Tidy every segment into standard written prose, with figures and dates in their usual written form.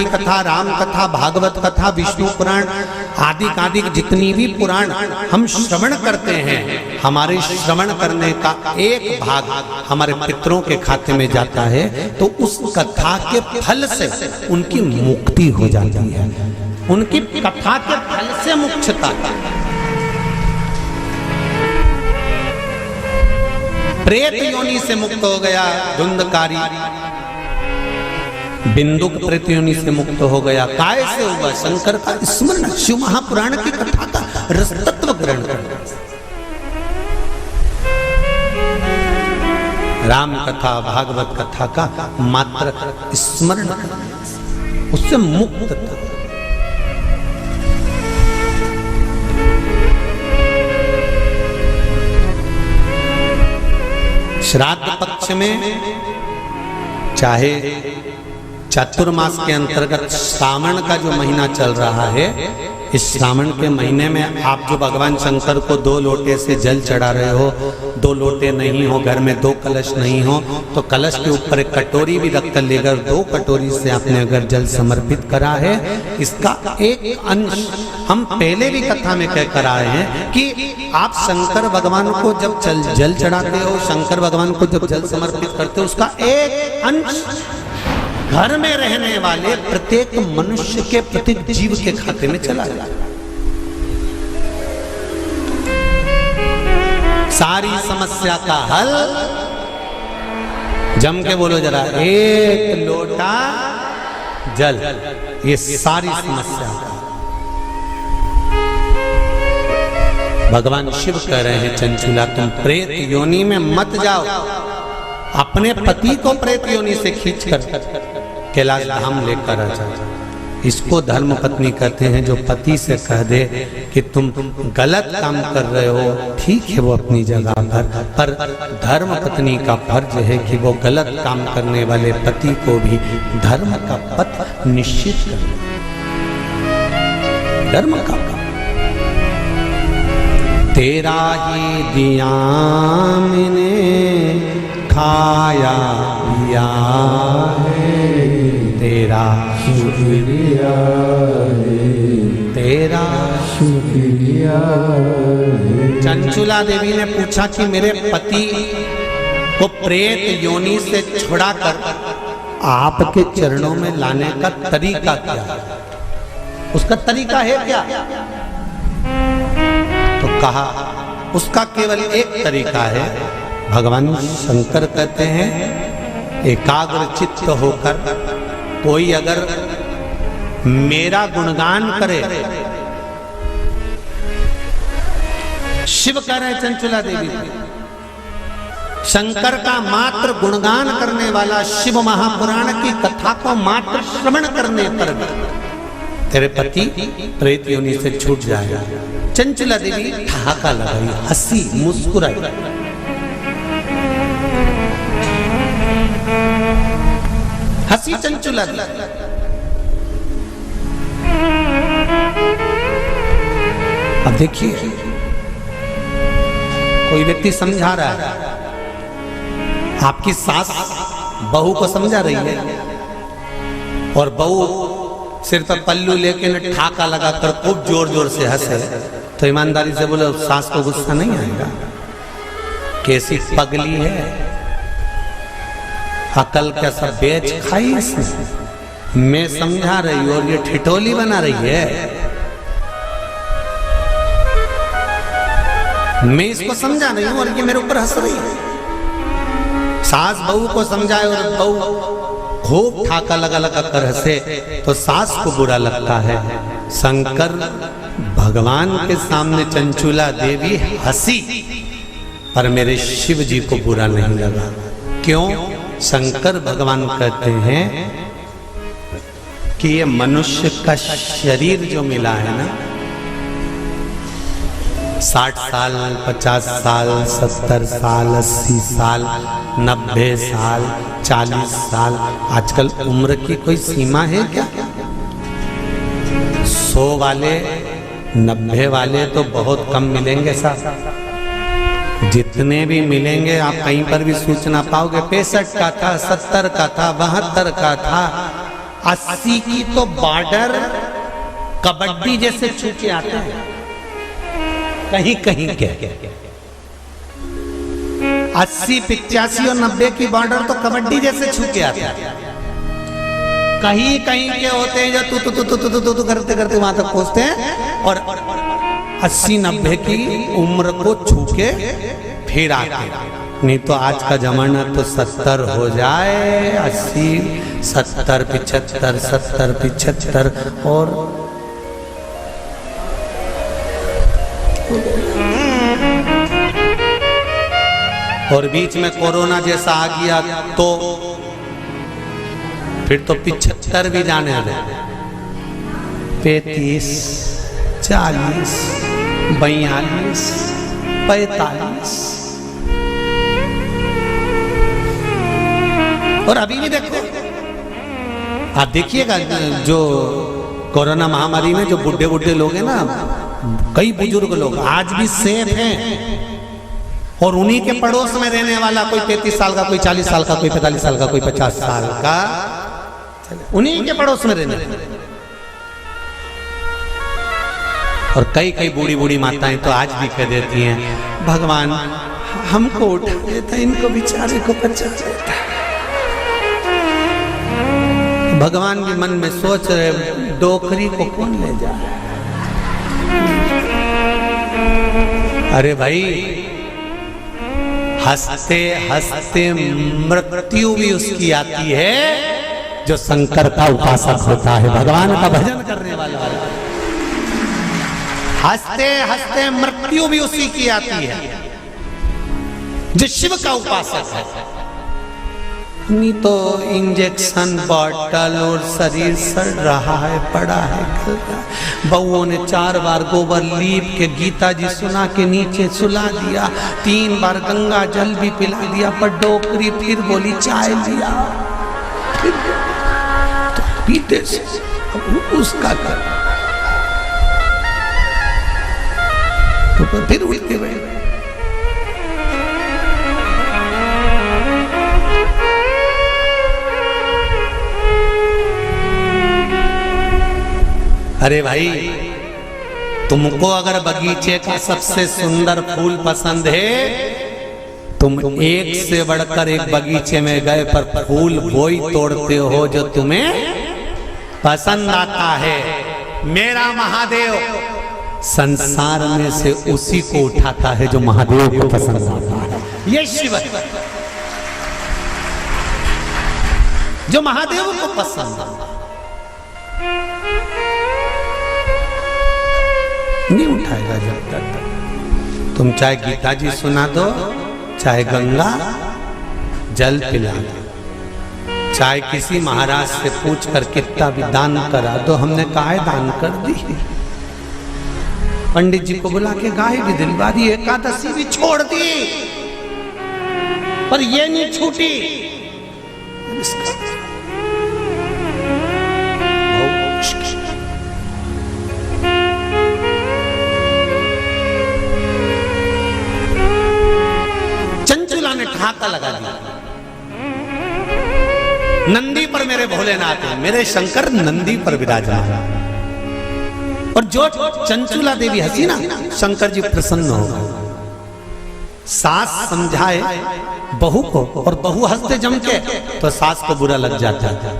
की कथा, राम कथा, भागवत कथा, विष्णु पुराण आदि आदि जितनी भी पुराण हम श्रवण करते हैं, हमारे श्रवण करने का एक भाग हमारे पितरों के खाते में जाता है, तो उस कथा के फल से उनकी मुक्ति हो जाती है, उनकी कथा के फल से मोक्षता। प्रेत योनि से मुक्त हो गया धुंधकारी, बिंदुक प्रेत योनि से मुक्त हो गया। काय से हुआ? शंकर का स्मरण, शिव महापुराण की कथा का रसतत्व ग्रहण करना, राम कथा भागवत कथा का मात्र स्मरण करना, उससे मुक्त। श्राद्ध पक्ष में चाहे चातुर्मास के अंतर्गत श्रावण का जो महीना चल रहा है, इस श्रावण के महीने में आप जो भगवान शंकर को 2 लोटे से जल चढ़ा रहे हो, 2 लोटे नहीं हो, घर में 2 कलश नहीं हो, तो कलश के ऊपर एक कटोरी भी रख कर लेकर 2 कटोरी से आपने अगर जल समर्पित करा है, इसका एक अंश हम पहले भी कथा में कह कर आए हैं कि आप शंकर भगवान को जब जल चढ़ाते हो, शंकर भगवान को जब जल समर्पित करते हो, उसका एक अंश घर में रहने वाले प्रत्येक मनुष्य के, प्रत्येक जीव के खाते में चला जाए। सारी समस्या का हल, जम के बोलो जरा, 1 लोटा जल, ये सारी समस्या का। भगवान शिव कह रहे हैं, चंचुला तुम प्रेत योनि में मत जाओ, अपने पति को प्रेत योनि से खींचकर कैलाश धाम लेकर आ जाओ। इसको धर्म पत्नी कहते हैं, जो पति से कह दे कि तुम गलत काम कर रहे हो, ठीक है वो अपनी जगह पर धर्म पत्नी का फर्ज है कि वो गलत काम करने वाले पति को भी धर्म का पथ निश्चित करे, धर्म का। तेरा ही दिया मैंने खाया पिया है, तेरा शुक्रिया है, तेरा शुक्रिया है। चंचुला देवी ने पूछा कि मेरे पति को प्रेत योनि से छुड़ाकर आपके चरणों में लाने का तरीका क्या है? उसका तरीका है क्या? तो कहा उसका केवल एक तरीका है। भगवान शंकर कहते हैं, एकाग्र चित्त होकर कोई अगर मेरा गुणगान करे, शिव कह रहे चंचुला देवी, शंकर का मात्र गुणगान करने वाला, शिव महापुराण की कथा को मात्र श्रवण करने पर तेरे पति प्रेत योनि से छूट जाएगा। चंचुला देवी ठहाका लगाई, हंसी, मुस्कुराई। हंसी चंचुला देवी। अब देखिए, कोई व्यक्ति समझा रहा है, आपकी सास बहू को समझा रही है, और बहू सिर पर पल्लू लेके न ठाका लगाकर खूब जोर जोर से हंसे, तो ईमानदारी से बोलो, सास को गुस्सा नहीं आएगा? कैसी पगली है, अकल का सब बेच खाई इसने। मैं समझा रही हूं और ये ठिठोली बना रही है। मैं इसको समझा रही हूं और ये मेरे ऊपर हंस रही है। सास बहू को समझाए और बहू खूब ठाका लगा लगा कर हंसे, तो सास को बुरा लगता है। शंकर भगवान के सामने चंचुला देवी हंसी, पर मेरे शिव जी को बुरा नहीं लगा। क्यों? शंकर भगवान कहते हैं कि ये मनुष्य का शरीर जो मिला है ना, 60 साल, 50 साल, 70 साल, 80 साल, 90 साल, 40 साल, आजकल उम्र की कोई सीमा है क्या? 100 वाले, 90 वाले तो बहुत कम मिलेंगे साहब। जितने भी मिलेंगे आप कहीं पर भी सूचना पाओगे, 65 का था, 70 का था, 72 का था, 80 की तो बॉर्डर कबड्डी जैसे छू के आते हैं कहीं कहीं के। 80, 85 और 90 की बॉर्डर तो कबड्डी जैसे छू के आते हैं। कहीं कहीं के होते हैं जो तू करते करते वहां तक पहुंचते हैं और 80-90 की उम्र को छू के फिर आते हैं। नहीं तो आज का जमाना तो 70 हो जाए, 80, 70, 75, 70, 75 और बीच में कोरोना जैसा आ गया तो फिर तो 75 भी जाने दे। 35, 40, 42, 45 और अभी भी देखो, आप देखिएगा जो कोरोना महामारी में जो बुढ़े बुढ़े लोग हैं ना, कई बुजुर्ग लोग आज भी सेफ हैं और उन्हीं के पड़ोस में रहने वाला कोई 33 साल का, कोई 40 साल का, कोई 45 साल का, कोई 50 साल का, उन्हीं के पड़ोस में रहने। और कई कई बूढ़ी बूढ़ी माताएं तो आज भी कह देती हैं, भगवान हमको उठा देता, इनको बेचारे को बचा देता। भगवान भी मन में सोच रहे, डोकरी को कौन ले जाए। अरे भाई, हंसते हंसते मृत्यु भी उसकी आती है जो शंकर का उपासक होता है, भगवान का भजन करने वाला। हंसते हंसते मृत्यु भी उसी की आती है जो शिव का उपासक है। नहीं तो इंजेक्शन बॉटल और शरीर सड़ रहा है, पड़ा है, गल रहा। बउओं ने 4 बार गोबर लीप के गीता जी सुना के नीचे सुला दिया, 3 बार गंगा जल भी पिला दिया, पर डोकरी फिर बोली चाय लिया, फिर तो पीते से उसका कर तो फिर उठ के बैठ। अरे भाई, तुमको अगर बगीचे का सबसे सुंदर फूल पसंद है, तुम एक से बढ़कर एक बगीचे में गए पर फूल वही तोड़ते हो जो तुम्हें पसंद आता है। मेरा महादेव संसार में से उसी को उठाता है जो महादेव को पसंद आता है। ये शिव है जो महादेव को पसंद आता है, नहीं उठाएगा जब तक तुम चाहे गीता जी सुना दो, चाहे गंगा जल पिला दो, चाहे किसी महाराज से पूछ कर कितना भी दान करा दो। हमने काहे दान कर दी, पंडित जी को बुला के गाय भी दिलवा दी, एकादशी भी छोड़ दी, पर ये नहीं छूटी। चंचुला ने ठहाका लगा दिया, नंदी पर मेरे भोलेनाथ है, मेरे शंकर नंदी पर विराजमान। और जो चंचुला देवी हंसी ना, शंकर जी प्रसन्न हो गए। सास समझाए बहू को और बहू हंसते जम के तो सास को बुरा लग जाता है।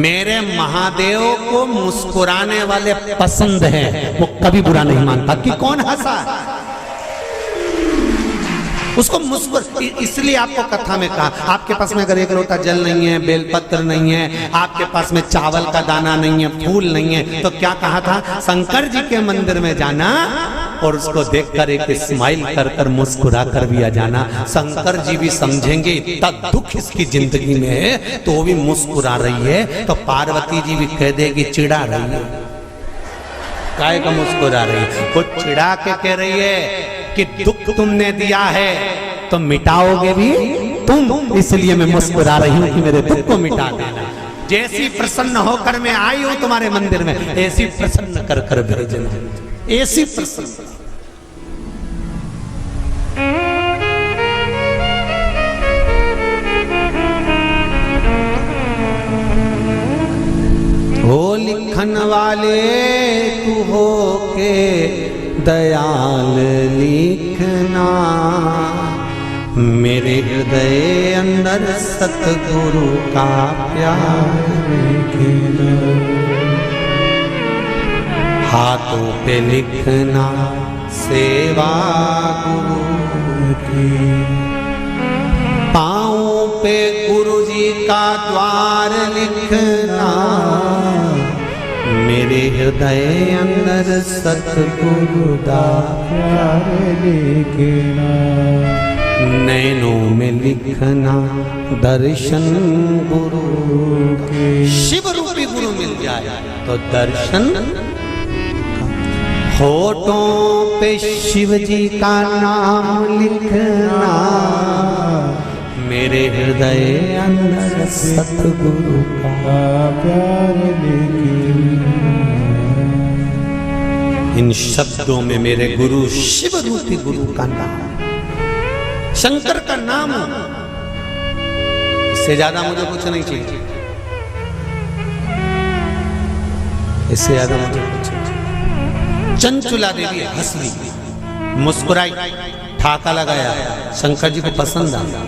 मेरे महादेव को मुस्कुराने वाले पसंद हैं, वो कभी बुरा नहीं मानता कि कौन हंसा, उसको मुस्कुर। इसलिए आपको कथा में कहा, आपके पास में अगर एक लोटा जल नहीं है, बेलपत्र नहीं है, आपके पास में चावल का दाना नहीं है, फूल नहीं है, तो क्या कहा था, शंकर जी के मंदिर में जाना और उसको देखकर एक स्माइल कर कर मुस्कुरा कर भी आ जाना। शंकर जी भी समझेंगे इतना दुख इसकी जिंदगी में है तो वो भी मुस्कुरा रही है, तो पार्वती जी भी कह देगी चिढ़ा रही है। काय का मुस्कुरा रही है, वो चिढ़ा के कह रही है कि दुख तुमने दिया है तो मिटाओगे भी तुम, इसलिए मैं मुस्कुरा रही हूं कि मेरे दुख को मिटा देना। जैसी प्रसन्न होकर मैं आई हूं तुम्हारे मंदिर में, ऐसी प्रसन्न कर कर भेजना, ऐसी प्रसन्न। हो लिखन वाले तू हो के दयाल लिखना, मेरे हृदय अंदर सतगुरु का प्यार लिखना। हाथों पे लिखना सेवा गुरु की, पाँवों पे गुरु जी का द्वार लिखना, मेरे हृदय अंदर सतगुरु का प्यार लिखना। नैनों में लिखना दर्शन गुरु के, शिव रूपी गुरु मिल जाए तो दर्शन। होठों पे शिव जी का नाम लिखना, मेरे हृदय अंदर सतगुरु का प्यार लिखना। इन शब्दों में मेरे गुरु शिव रूपी गुरु का नाम, शंकर का नाम, इससे ज्यादा मुझे कुछ नहीं चाहिए, इससे ज्यादा मुझे कुछ नहीं। चंचुला देवी हंस ली, मुस्कुराई, ठाका लगाया, शंकर जी को पसंद आया।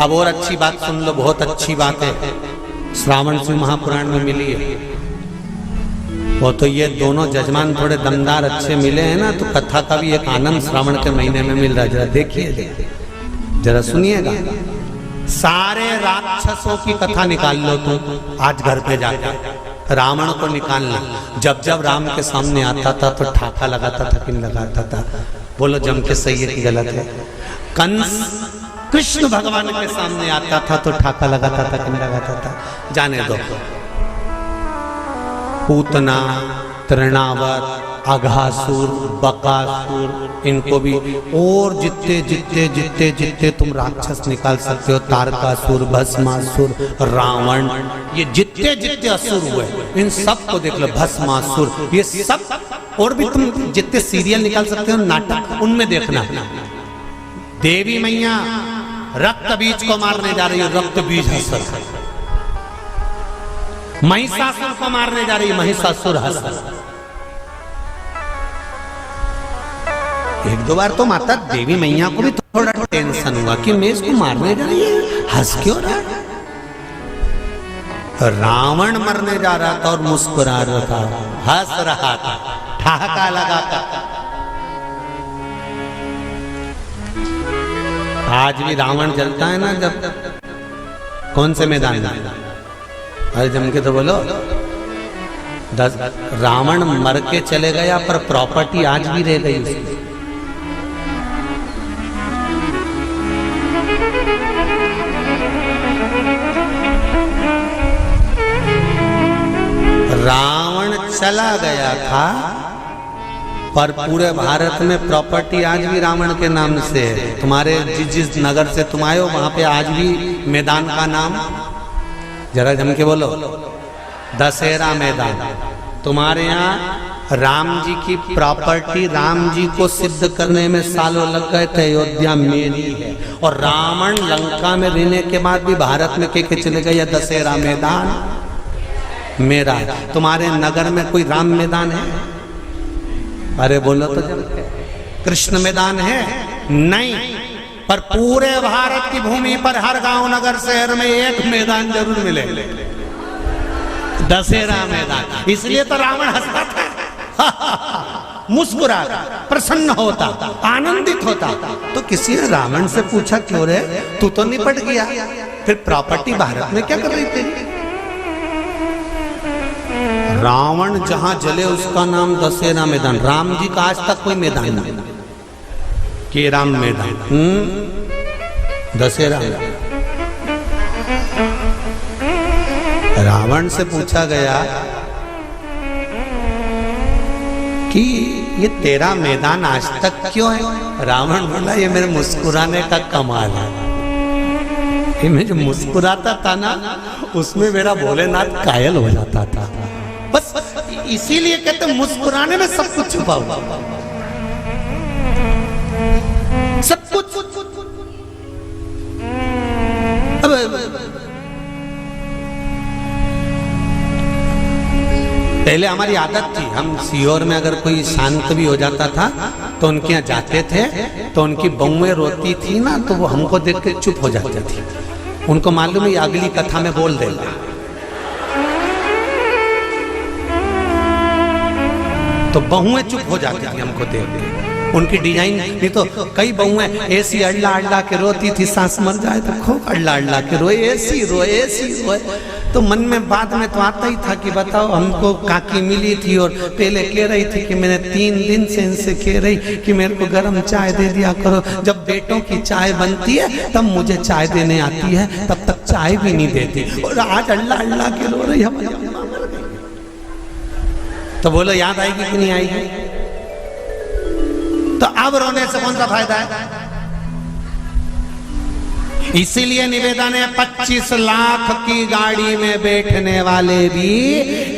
अब और अच्छी बात सुन लो, बहुत अच्छी बात है, श्रावण शिव महापुराण में मिली है। वो तो ये दोनों जजमान थोड़े दमदार अच्छे मिले हैं ना, तो कथा का भी एक आनंद श्रावण के महीने में मिल रहा है। जरा देखिए, जरा सुनिएगा। सारे राक्षसों की कथा निकाल लो तुम आज घर पे जाकर, रावण को निकालना। जब जब राम के सामने आता था तो ठाका लगाता था कि नहीं लगाता था? बोलो जम के सही है कि गलत है? कंस कृष्ण भगवान के सामने आता था तो ठाका लगाता था कि नहीं लगाता था? जाने दो। पूतना, तृणावर्त, अघासुर, बकासुर, इनको भी, और जितने जितने जितने जितने तुम राक्षस निकाल सकते हो, तारकासुर, भस्मासुर, रावण, ये जितने जितने असुर हुए इन सब को देख लो। भस्मासुर, ये सब, और भी तुम जितने सीरियल निकाल सकते हो, नाटक, उनमें देखना। देवी मैया रक्त बीज को मारने जा रही है, रक्त बीज हंस। महिषासुर को मारने जा रही है, महिषासुर हंस। एक दो बार तो माता देवी मैया को भी थोड़ा टेंशन हुआ कि मैं इसको मारने जा रही है, हंस क्यों रहा है? रावण मरने जा रहा था और मुस्कुरा रहा था, हंस रहा था, ठहाका लगाकर। आज भी रावण जलता है ना, जब कौन से मैदान में? अरे जम के तो बोलो। रावण मर के चले गया पर प्रॉपर्टी आज भी रह गई उसकी। रावण चला गया था पर पूरे भारत में प्रॉपर्टी आज भी रावण के नाम से है। तुम्हारे जिस नगर से तुम आए हो वहां पे आज भी मैदान का नाम, जरा जम के बोलो, दशहरा मैदान। तुम्हारे यहाँ राम जी की प्रॉपर्टी, राम जी को सिद्ध करने में सालों लग गए थे। अयोध्या मेरी है, और रावण लंका में रहने के बाद भी भारत में के चले गए, यह दशहरा मैदान मेरा है। तुम्हारे नगर में कोई राम मैदान है? अरे बोलो तो, कृष्ण मैदान है? नहीं, पर पूरे भारत की भूमि पर हर गांव, नगर, शहर में एक मैदान जरूर मिले, दशहरा मैदान। इसलिए तो रावण हंसता था, मुस्कुराता, प्रसन्न होता, आनंदित होता। तो किसी ने रावण से पूछा, क्यों रे, तू तो निपट गया, फिर प्रॉपर्टी भारत में क्या कर रही थी? रावण जहां जले उसका नाम दशहरा मैदान। राम जी का आज तक कोई मैदान नहीं कि राम मैदान, दशहरा। रावण से पूछा गया कि ये तेरा मैदान आज तक क्यों है? रावण बोला, ये मेरे मुस्कुराने का कमाल है। कि मैं जो मुस्कुराता था ना, उसमें मेरा भोलेनाथ कायल हो जाता था। बस इसीलिए कहते मुस्कुराने में सब कुछ छुपा हुआ, सब कुछ। पहले हमारी आदत थी, हम सीहोर में अगर कोई शांत भी हो जाता था तो उनके यहाँ जाते थे, तो उनकी बहुएं रोती थी ना, तो वो हमको देख के चुप हो जाती थी। उनको मालूम है अगली कथा में बोल देगा। तो बहुएं चुप हो जाती थी हमको देख के, उनकी डिजाइन। नहीं तो कई बहुएं ऐसी अल्ला अल्ला के रोती थी, सांस मर जाए तो खूब अल्ला अल्ला के रोए, ऐसी रोए। तो मन में बाद में तो आता ही था कि बताओ, हमको काकी मिली थी और पहले कह रही थी कि मैंने 3 दिन से इनसे कह रही कि मेरे को गर्म चाय दे दिया करो। जब बेटों की चाय बनती है तब मुझे चाय देने आती है, तब तक चाय भी नहीं देती। और आज अल्लाह अल्लाह के रो रही हम। तो बोलो याद आएगी कि नहीं आएगी? तो अब रोने से कौन सा फायदा है? इसीलिए निवेदन है, 25 लाख की गाड़ी में बैठने वाले भी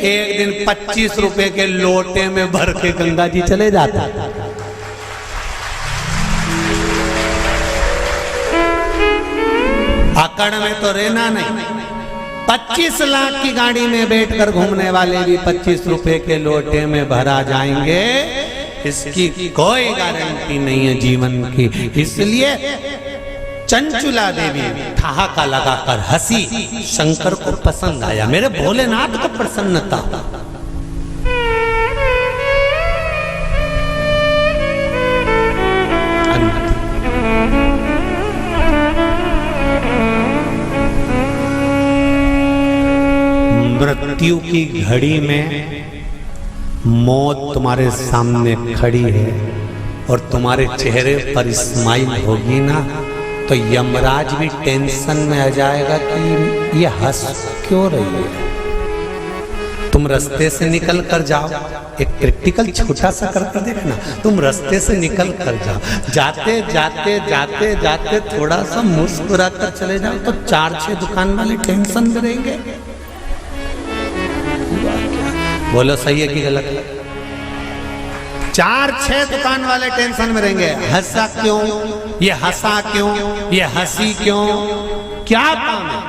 एक दिन 25 रुपए के लोटे में भर के गंगा जी चले जाता। अकड़ में तो रहना नहीं। 25 लाख की गाड़ी में बैठकर घूमने वाले भी 25 रुपए के लोटे में भरा जाएंगे, इसकी कोई गारंटी नहीं है जीवन की। इसलिए चंचुला देवी ठहाका लगाकर हंसी, शंकर को पसंद आया, मेरे भोलेनाथ को प्रसन्नता। मृत्यु की घड़ी में मौत तुम्हारे सामने खड़ी है और तुम्हारे चेहरे पर स्माइल होगी ना, तो यमराज भी टेंशन में आ जाएगा कि ये हंस क्यों रही है। तुम रास्ते से निकल कर जाओ, एक प्रैक्टिकल छोटा सा करके देखना। तुम रास्ते से निकल कर जाओ, जाते जाते जाते जाते थोड़ा सा मुस्कुरा कर चले जाओ, तो 4-6 दुकान वाले टेंशन में रहेंगे। बोलो सही है कि गलत है? 4-6 दुकान वाले टेंशन में रहेंगे। हंसा क्यों, ये हंसा क्यों, ये हंसी क्यों, क्या काम है?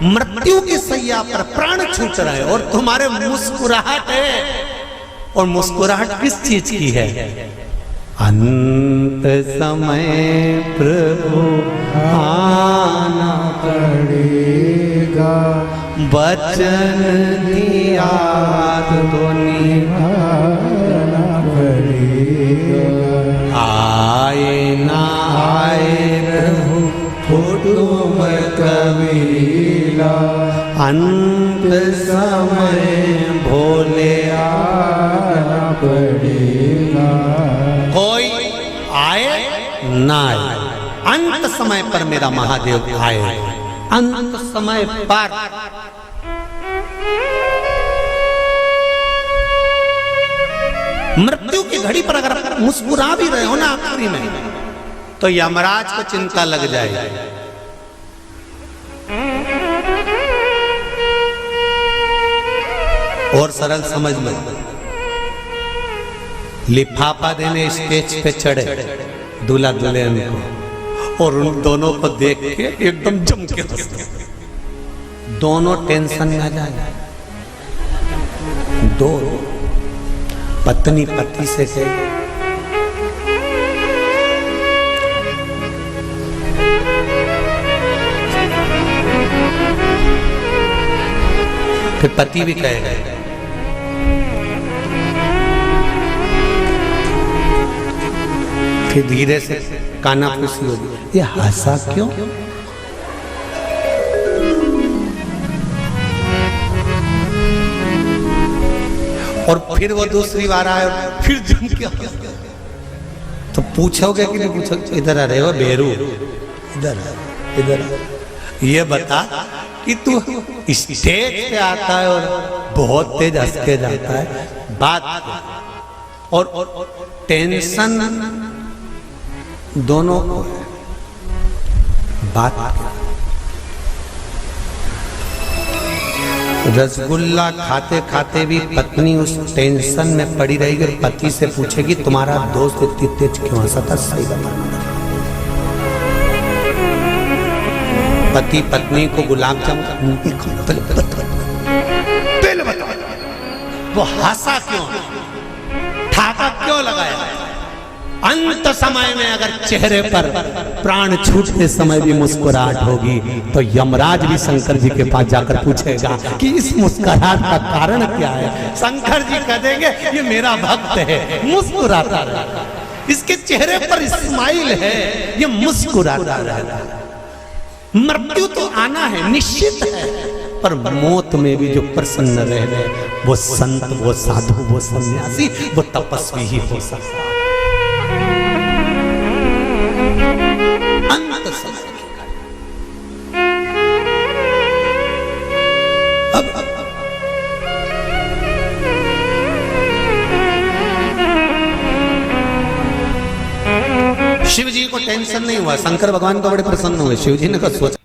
मृत्यु की सैया पर प्राण छूट रहे हैं और तुम्हारे मुस्कुराहट है। और मुस्कुराहट किस चीज की है? अंत समय प्रभु आना पड़ेगा, वचन दिया तो निभाना पड़ेगा। आए ना आए प्रभु कुटुंब कबीला, अंत समय भोले आना पड़ेगा। कोई आए ना आए, अंत समय पर मेरा महादेव आए। अंत समय पर मृत्यु की घड़ी पर अगर मुस्कुरा भी रहे हो ना आखिरी में, तो यमराज को चिंता लग जाएगी। और सरल समझ लो, लिफाफा देने स्टेज पे चढ़े दूल्हा दुल्हन को, और उन दोनों को देख के एकदम जम के हंसते, दोनों टेंशन में आ जाए। दो पत्नी पति से कहे, फिर पति भी कहेगा, फिर धीरे से कानाफूसी होगी, ये हंसा क्यों? और फिर वो दूसरी बार आए और फिर जम के तो पूछोगे कि नहीं पूछोगे? इधर आ रहे हो बेरू, इधर इधर ये बता कि तू स्टेज पे आता है और बहुत तेज हंस के जाता है, बात और टेंशन दोनों को है, बात रसगुल्ला खाते खाते भी पत्नी उस टेंशन में पड़ी रहेगी और पति से पूछेगी तुम्हारा दोस्त इतनी तेज क्यों हंसा था? सही बताना। पति पत्नी को गुलाब जामुन वो हंसा क्यों, ठाका क्यों लगाया? अंत समय में अगर चेहरे पर प्राण छूटते समय भी मुस्कुराहट होगी तो यमराज भी शंकर जी के पास जाकर पूछेगा कि इस मुस्कुराहट का कारण क्या है। शंकर जी कह देंगे ये मेरा भक्त है, मुस्कुराता रहता है, इसके चेहरे पर स्माइल है, ये मुस्कुराता रहता है। मृत्यु तो आना है, निश्चित है, पर मौत में भी जो प्रसन्न रह गए वो संत, वो साधु, वो सन्यासी, वो तपस्वी ही हो सकता है। अंत समय शिव जी को टेंशन नहीं हुआ, शंकर भगवान को बड़े प्रसन्न हुए। शिव जी ने कहा सोचा